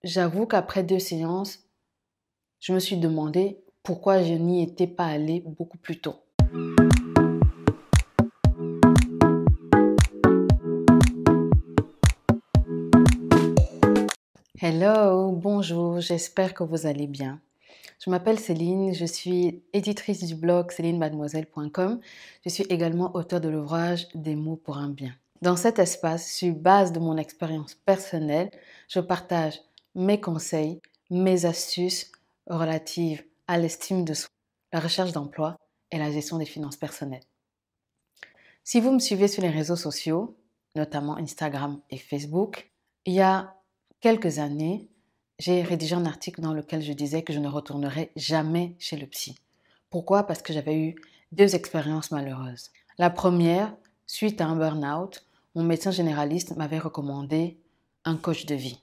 j'avoue qu'après 2 séances, je me suis demandé pourquoi je n'y étais pas allée beaucoup plus tôt. Hello, bonjour, j'espère que vous allez bien. Je m'appelle Céline, je suis éditrice du blog célinemademoiselle.com. Je suis également auteure de l'ouvrage Des mots pour un bien. Dans cet espace, sur base de mon expérience personnelle, je partage mes conseils, mes astuces relatives à l'estime de soi, la recherche d'emploi et la gestion des finances personnelles. Si vous me suivez sur les réseaux sociaux, notamment Instagram et Facebook, il y a quelques années, j'ai rédigé un article dans lequel je disais que je ne retournerai jamais chez le psy. Pourquoi? Parce que j'avais eu 2 expériences malheureuses. La première, suite à un burn-out, mon médecin généraliste m'avait recommandé un coach de vie.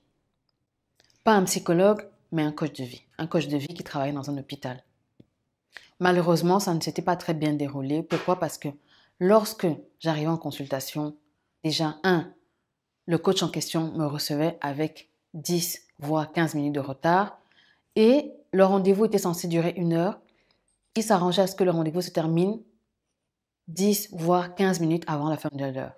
Pas un psychologue, mais un coach de vie. Un coach de vie qui travaillait dans un hôpital. Malheureusement, ça ne s'était pas très bien déroulé. Pourquoi? Parce que lorsque j'arrivais en consultation, déjà, le coach en question me recevait avec 10 voire 15 minutes de retard et le rendez-vous était censé durer 1 heure. Il s'arrangeait à ce que le rendez-vous se termine 10 voire 15 minutes avant la fin de l'heure.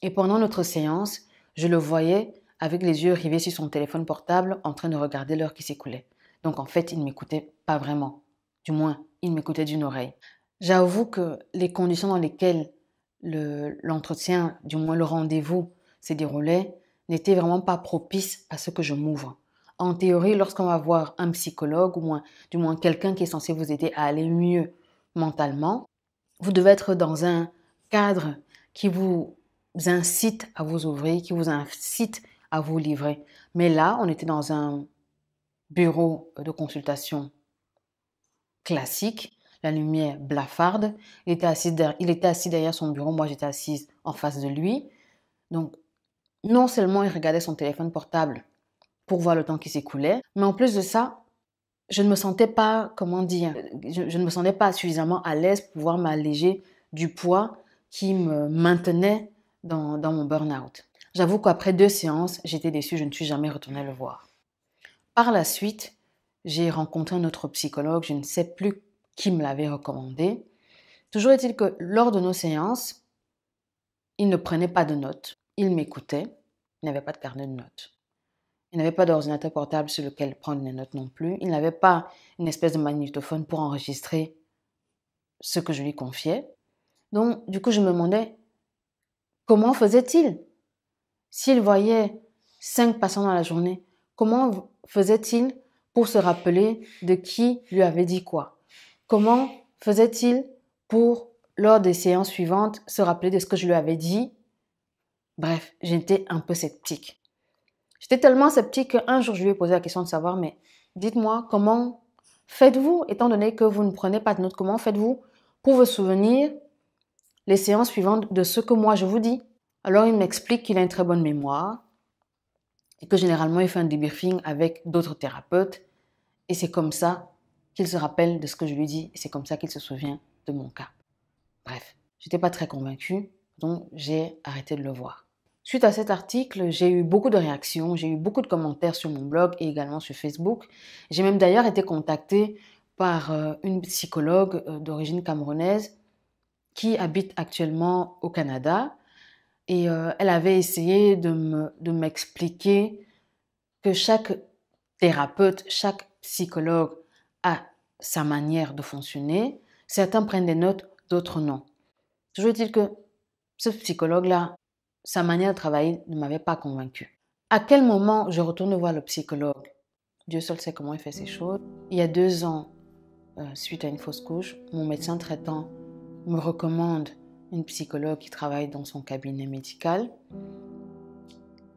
Et pendant notre séance, je le voyais avec les yeux rivés sur son téléphone portable en train de regarder l'heure qui s'écoulait. Donc en fait, il ne m'écoutait pas vraiment. Du moins, il m'écoutait d'une oreille. J'avoue que les conditions dans lesquelles l'entretien, du moins le rendez-vous s'est déroulé, n'étaient vraiment pas propices à ce que je m'ouvre. En théorie, lorsqu'on va voir un psychologue ou du moins quelqu'un qui est censé vous aider à aller mieux mentalement, vous devez être dans un cadre qui vous incite à vous ouvrir, qui vous incite à vous livrer. Mais là, on était dans un bureau de consultation classique, la lumière blafarde. Il était assis derrière son bureau, moi j'étais assise en face de lui. Donc, non seulement il regardait son téléphone portable pour voir le temps qui s'écoulait, mais en plus de ça, je ne me sentais pas, je ne me sentais pas suffisamment à l'aise pour pouvoir m'alléger du poids qui me maintenait dans mon burn-out. J'avoue qu'après 2 séances, j'étais déçue, je ne suis jamais retournée le voir. Par la suite, j'ai rencontré un autre psychologue, je ne sais plus qui me l'avait recommandé. Toujours est-il que lors de nos séances, il ne prenait pas de notes, il m'écoutait, il n'avait pas de carnet de notes. Il n'avait pas d'ordinateur portable sur lequel prendre les notes non plus. Il n'avait pas une espèce de magnétophone pour enregistrer ce que je lui confiais. Donc, du coup, je me demandais, comment faisait-il? S'il voyait 5 patients dans la journée, comment faisait-il pour se rappeler de qui lui avait dit quoi? Comment faisait-il pour, lors des séances suivantes, se rappeler de ce que je lui avais dit? Bref, j'étais un peu sceptique. J'étais tellement sceptique qu'un jour, je lui ai posé la question de savoir, mais dites-moi, comment faites-vous, étant donné que vous ne prenez pas de notes, comment faites-vous pour vous souvenir les séances suivantes de ce que moi je vous dis? Alors, il m'explique qu'il a une très bonne mémoire et que généralement, il fait un debriefing avec d'autres thérapeutes et c'est comme ça qu'il se rappelle de ce que je lui dis et c'est comme ça qu'il se souvient de mon cas. Bref, j'étais pas très convaincue, donc j'ai arrêté de le voir. Suite à cet article, j'ai eu beaucoup de réactions, j'ai eu beaucoup de commentaires sur mon blog et également sur Facebook. J'ai même d'ailleurs été contactée par une psychologue d'origine camerounaise qui habite actuellement au Canada. Et elle avait essayé de m'expliquer que chaque thérapeute, chaque psychologue a sa manière de fonctionner. Certains prennent des notes, d'autres non. Toujours est-il que ce psychologue-là, sa manière de travailler ne m'avait pas convaincue. À quel moment je retourne voir le psychologue? Dieu seul sait comment il fait ces choses. Il y a 2 ans, suite à une fausse couche, mon médecin traitant me recommande une psychologue qui travaille dans son cabinet médical.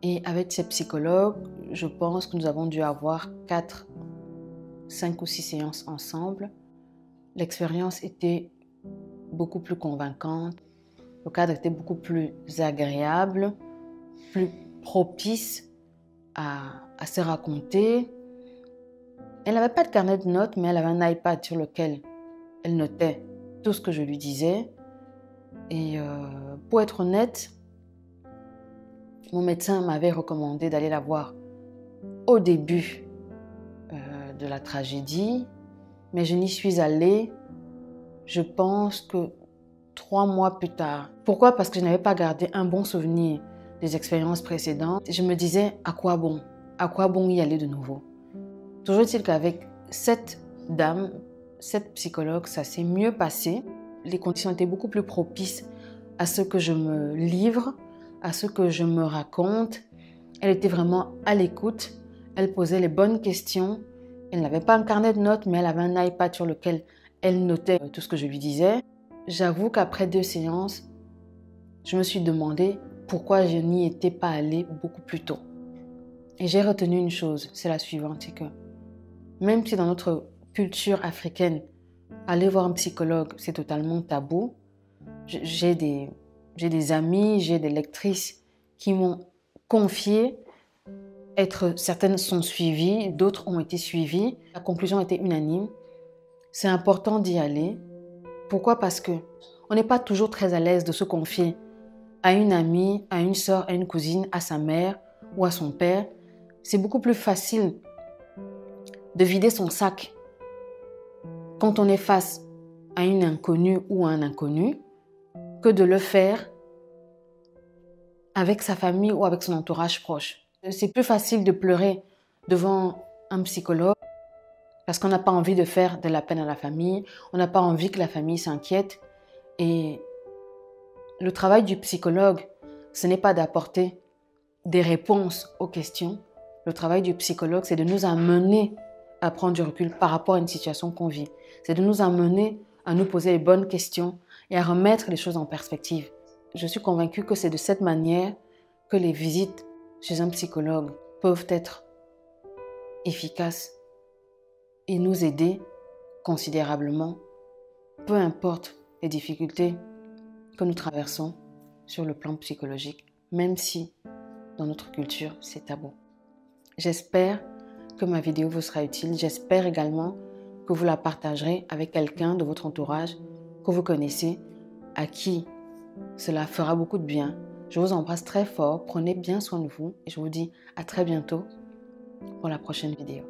Et avec cette psychologue, je pense que nous avons dû avoir 4, 5 ou 6 séances ensemble. L'expérience était beaucoup plus convaincante. Le cadre était beaucoup plus agréable, plus propice à se raconter. Elle n'avait pas de carnet de notes, mais elle avait un iPad sur lequel elle notait tout ce que je lui disais. Et pour être honnête, mon médecin m'avait recommandé d'aller la voir au début de la tragédie, mais je n'y suis allée, je pense que 3 mois plus tard. Pourquoi? Parce que je n'avais pas gardé un bon souvenir des expériences précédentes. Je me disais, à quoi bon? À quoi bon y aller de nouveau? Toujours est-il qu'avec cette dame, cette psychologue, ça s'est mieux passé. Les conditions étaient beaucoup plus propices à ce que je me livre, à ce que je me raconte. Elle était vraiment à l'écoute. Elle posait les bonnes questions. Elle n'avait pas un carnet de notes, mais elle avait un iPad sur lequel elle notait tout ce que je lui disais. J'avoue qu'après 2 séances, je me suis demandé pourquoi je n'y étais pas allée beaucoup plus tôt. Et j'ai retenu une chose, c'est la suivante, c'est que même si dans notre culture africaine, aller voir un psychologue, c'est totalement tabou, j'ai des amis, j'ai des lectrices qui m'ont confié certaines sont suivies, d'autres ont été suivies. La conclusion était unanime. C'est important d'y aller. Pourquoi? Parce que on n'est pas toujours très à l'aise de se confier à une amie, à une sœur, à une cousine, à sa mère ou à son père. C'est beaucoup plus facile de vider son sac quand on est face à une inconnue ou à un inconnu que de le faire avec sa famille ou avec son entourage proche. C'est plus facile de pleurer devant un psychologue parce qu'on n'a pas envie de faire de la peine à la famille, on n'a pas envie que la famille s'inquiète. Et le travail du psychologue, ce n'est pas d'apporter des réponses aux questions. Le travail du psychologue, c'est de nous amener à prendre du recul par rapport à une situation qu'on vit. C'est de nous amener à nous poser les bonnes questions et à remettre les choses en perspective. Je suis convaincue que c'est de cette manière que les visites chez un psychologue peuvent être efficaces et nous aider considérablement, peu importe les difficultés que nous traversons sur le plan psychologique, même si dans notre culture c'est tabou. J'espère que ma vidéo vous sera utile. J'espère également que vous la partagerez avec quelqu'un de votre entourage que vous connaissez, à qui cela fera beaucoup de bien. Je vous embrasse très fort, prenez bien soin de vous et je vous dis à très bientôt pour la prochaine vidéo.